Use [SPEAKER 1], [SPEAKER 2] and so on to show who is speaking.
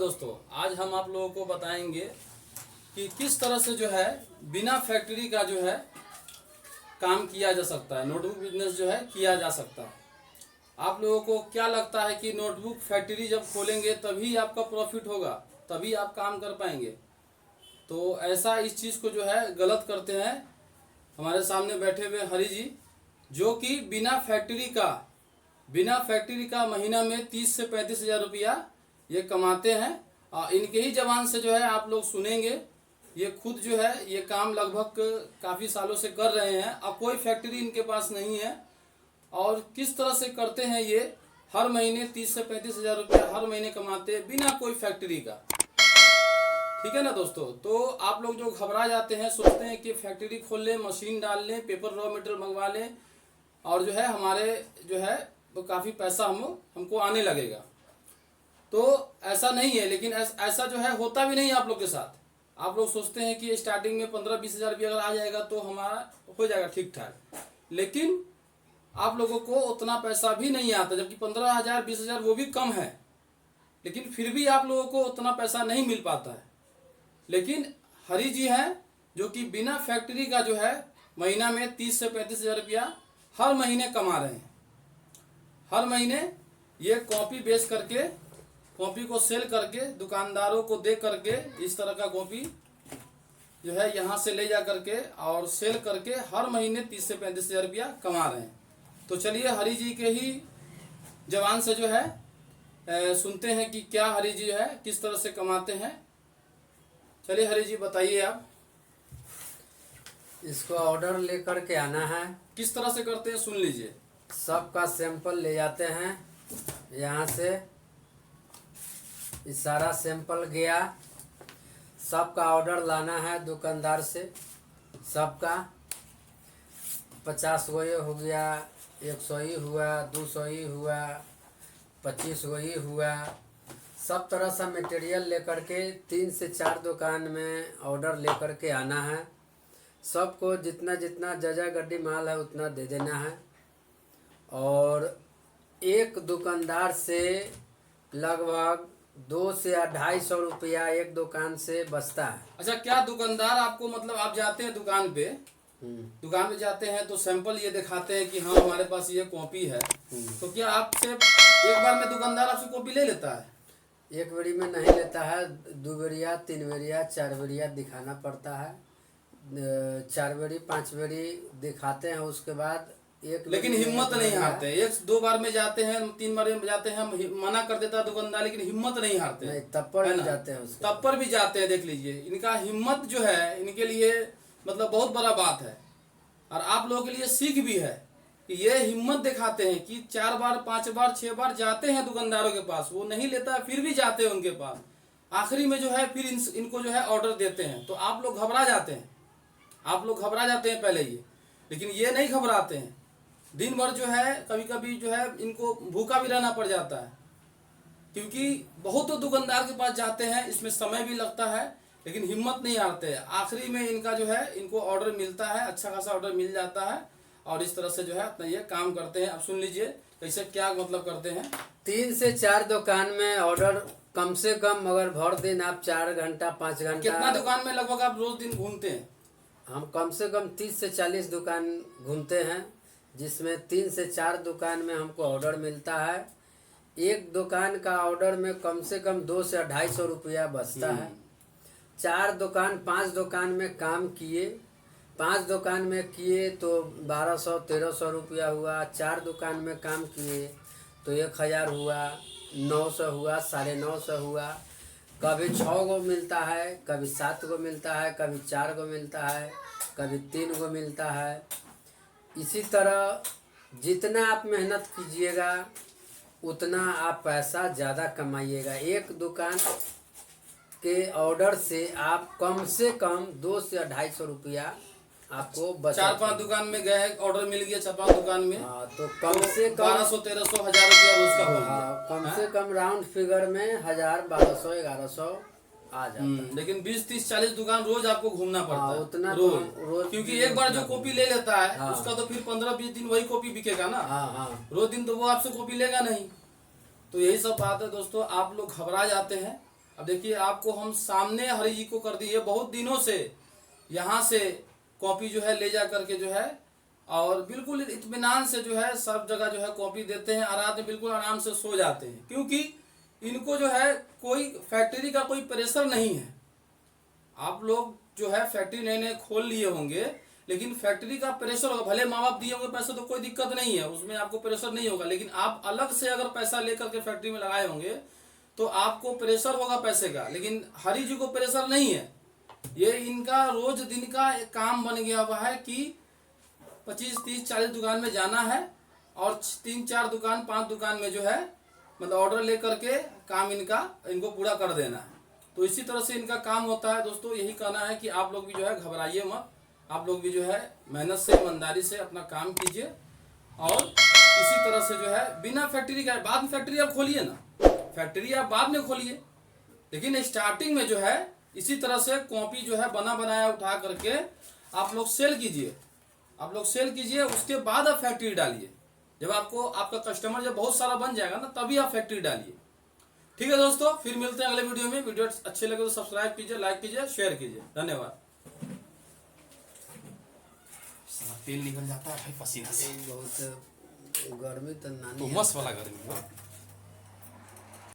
[SPEAKER 1] दोस्तों, आज हम आप लोगों को बताएंगे कि किस तरह से जो है बिना फैक्ट्री का जो है काम किया जा सकता है, नोटबुक बिजनेस जो है किया जा सकता है। आप लोगों को क्या लगता है कि नोटबुक फैक्ट्री जब खोलेंगे तभी आपका प्रॉफिट होगा, तभी आप काम कर पाएंगे? तो ऐसा इस चीज़ को जो है गलत करते हैं हमारे सामने बैठे हुए हरि जी, जो कि बिना फैक्ट्री का महीना में 30 से 35 हज़ार रुपया ये कमाते हैं। और इनके ही जबान से जो है आप लोग सुनेंगे, ये खुद जो है ये काम लगभग काफ़ी सालों से कर रहे हैं और कोई फैक्ट्री इनके पास नहीं है। और किस तरह से करते हैं ये, हर महीने 30 से 35 हज़ार रुपया हर महीने कमाते हैं बिना कोई फैक्ट्री का। ठीक है ना दोस्तों? तो आप लोग जो घबरा जाते हैं, सोचते हैं कि फैक्ट्री खोल लें, मशीन डाल लें, पेपर रॉ मटेरियल मंगवा लें और जो है हमारे जो है तो काफ़ी पैसा हमको आने लगेगा। तो ऐसा नहीं है, लेकिन ऐसा जो है होता भी नहीं है आप लोग के साथ। आप लोग सोचते हैं कि स्टार्टिंग में 15-20 हज़ार रुपया अगर आ जाएगा तो हमारा हो जाएगा ठीक ठाक, लेकिन आप लोगों को उतना पैसा भी नहीं आता, जबकि 15,000 20 हज़ार वो भी कम है, लेकिन फिर भी आप लोगों को उतना पैसा नहीं मिल पाता है। लेकिन हरि जी हैं जो कि बिना फैक्ट्री का जो है महीना में 30 से 35 हज़ार रुपया हर महीने कमा रहे हैं। हर महीने ये कॉपी बेच करके, कॉपी को सेल करके, दुकानदारों को दे करके, इस तरह का कॉपी जो है यहाँ से ले जा करके और सेल करके हर महीने 30 से 35 हज़ार रुपया कमा रहे हैं। तो चलिए हरि जी के ही जवान से जो है सुनते हैं कि क्या हरि जी जो है किस तरह से कमाते हैं। चलिए हरि जी बताइए आप।
[SPEAKER 2] इसको ऑर्डर लेकर के आना है।
[SPEAKER 1] किस तरह से करते हैं सुन लीजिए।
[SPEAKER 2] सबका सैंपल ले जाते हैं यहाँ से, इस सारा सैंपल गया, सबका ऑर्डर लाना है दुकानदार से। सबका 50 गो ये हो गया, 100 ही हुआ, 200 ही हुआ, 25 गो ही हुआ। सब तरह सा मटेरियल लेकर के 3 से 4 दुकान में ऑर्डर लेकर के आना है। सबको जितना जितना जजा गड्डी माल है उतना दे देना है। और एक दुकानदार से लगभग 200 से 250 रुपया एक दुकान से बचता है।
[SPEAKER 1] अच्छा, क्या दुकानदार आपको, मतलब आप जाते हैं दुकान पे जाते हैं तो सैंपल ये दिखाते हैं कि हाँ हमारे पास ये कॉपी है, तो क्या आपसे एक बार में दुकानदार आपसे कॉपी ले लेता है?
[SPEAKER 2] एक बेरी में नहीं लेता है, 2 बेरिया 3 बेरिया 4 बेरिया दिखाना पड़ता है। 4 बेरी 5 बेरी दिखाते हैं, उसके बाद
[SPEAKER 1] लेकिन हिम्मत नहीं हारते। 1-2 बार में जाते हैं, 3 बार में जाते हैं, मना कर देता है दुकानदार, लेकिन हिम्मत नहीं हारते।
[SPEAKER 2] नहीं, तब पर भी जाते हैं,
[SPEAKER 1] तब पर भी जाते हैं। देख लीजिए, इनका हिम्मत जो है इनके लिए मतलब बहुत बड़ा बात है, और आप लोगों के लिए सीख भी है कि ये हिम्मत दिखाते हैं कि 4 बार 5 बार 6 बार जाते हैं दुकानदारों के पास, वो नहीं लेता है, फिर भी जाते हैं उनके पास। आखिरी में जो है फिर इनको जो है ऑर्डर देते हैं। तो आप लोग घबरा जाते हैं, पहले ये, लेकिन ये नहीं घबराते हैं। दिन भर जो है कभी कभी जो है इनको भूखा भी रहना पड़ जाता है, क्योंकि बहुत तो दुकानदार के पास जाते हैं, इसमें समय भी लगता है, लेकिन हिम्मत नहीं हारते हैं। आखिरी में इनका जो है इनको ऑर्डर मिलता है, अच्छा खासा ऑर्डर मिल जाता है, और इस तरह से जो है अपना ये काम करते हैं। अब सुन लीजिए कैसे क्या मतलब करते हैं।
[SPEAKER 2] 3 से 4 दुकान में ऑर्डर कम से कम, मगर भर दिन आप 4 घंटा 5 घंटा।
[SPEAKER 1] कितना दुकान में लगभग आप रोज दिन घूमते हैं?
[SPEAKER 2] हम कम से कम 30 से 40 दुकान घूमते हैं, जिसमें 3 से 4 दुकान में हमको ऑर्डर मिलता है। एक दुकान का ऑर्डर में कम से कम 200 से 250 रुपया बचता है। 4 दुकान 5 दुकान में काम किए, 5 दुकान में किए तो 1200-1300 रुपया हुआ। 4 दुकान में काम किए तो 1000 हुआ, 900 हुआ, 950 हुआ। कभी 6 गो मिलता है, कभी 7 गो मिलता है, कभी 4 गो मिलता है, कभी 3 गो मिलता है। इसी तरह जितना आप मेहनत कीजिएगा उतना आप पैसा ज़्यादा कमाइएगा। एक दुकान के ऑर्डर से आप कम से कम 200 से 250 रुपया आपको बचा।
[SPEAKER 1] 4-5 दुकान में गए, ऑर्डर मिल गया 4-5 दुकान में,
[SPEAKER 2] हाँ, तो कम से कम
[SPEAKER 1] 1200-1300 1000 रुपया रोज का हो गया।
[SPEAKER 2] हाँ, कम से कम राउंड फिगर में 1000 1200-1100 आ जाता है।
[SPEAKER 1] लेकिन 20-30-40 दुकान रोज आपको घूमना पड़ता है,
[SPEAKER 2] उतना
[SPEAKER 1] रोज, क्योंकि एक बार जो कॉपी ले लेता है
[SPEAKER 2] हाँ,
[SPEAKER 1] उसका तो फिर 15-20 दिन वही कॉपी बिकेगा ना।
[SPEAKER 2] हाँ,
[SPEAKER 1] रोज दिन तो वो आपसे कॉपी लेगा नहीं। तो यही सब बात है दोस्तों, आप लोग घबरा जाते हैं अब देखिए आपको हम सामने हरि जी को कर दिए, बहुत दिनों से यहाँ से कॉपी जो है ले जा करके जो है और बिल्कुल इत्मीनान से जो है सब जगह जो है कॉपी देते हैं और रात में बिल्कुल आराम से सो जाते हैं, क्योंकि इनको जो है कोई फैक्ट्री का कोई प्रेशर नहीं है। आप लोग जो है फैक्ट्री नए नए खोल लिए होंगे, लेकिन फैक्ट्री का प्रेशर होगा। भले माँ बाप दिए होंगे पैसे तो कोई दिक्कत नहीं है, उसमें आपको प्रेशर नहीं होगा, लेकिन आप अलग से अगर पैसा लेकर के फैक्ट्री में लगाए होंगे तो आपको प्रेशर होगा पैसे का। लेकिन हरि जी को प्रेशर नहीं है, ये इनका रोज दिन का एक काम बन गया हुआ है कि 25, 30, 40 दुकान में जाना है और 3, 4 दुकान 5 दुकान में जो है मतलब ऑर्डर लेकर के काम इनको पूरा कर देना है। तो इसी तरह से इनका काम होता है दोस्तों। यही कहना है कि आप लोग भी जो है घबराइए मत, आप लोग भी जो है मेहनत से ईमानदारी से अपना काम कीजिए और इसी तरह से जो है बिना फैक्ट्री का, बाद में फैक्ट्री आप खोलिए ना, फैक्ट्री आप बाद में खोलिए, लेकिन स्टार्टिंग में जो है इसी तरह से कॉपी जो है बना बनाया उठा करके आप लोग सेल कीजिए, आप लोग सेल कीजिए, उसके बाद आप फैक्ट्री डालिए। जब आपको आपका कस्टमर जब बहुत सारा बन जाएगा ना तभी आप फैक्ट्री डालिए। ठीक है दोस्तों, फिर मिलते हैं अगले वीडियो में। वीडियो अच्छे लगे तो सब्सक्राइब कीजिए, लाइक कीजिए, शेयर कीजिए। धन्यवाद। तेल निकल जाता है भाई पसीना से,
[SPEAKER 2] बहुत गर्मी तो नानी
[SPEAKER 1] तो मस्त वाला गर्मी।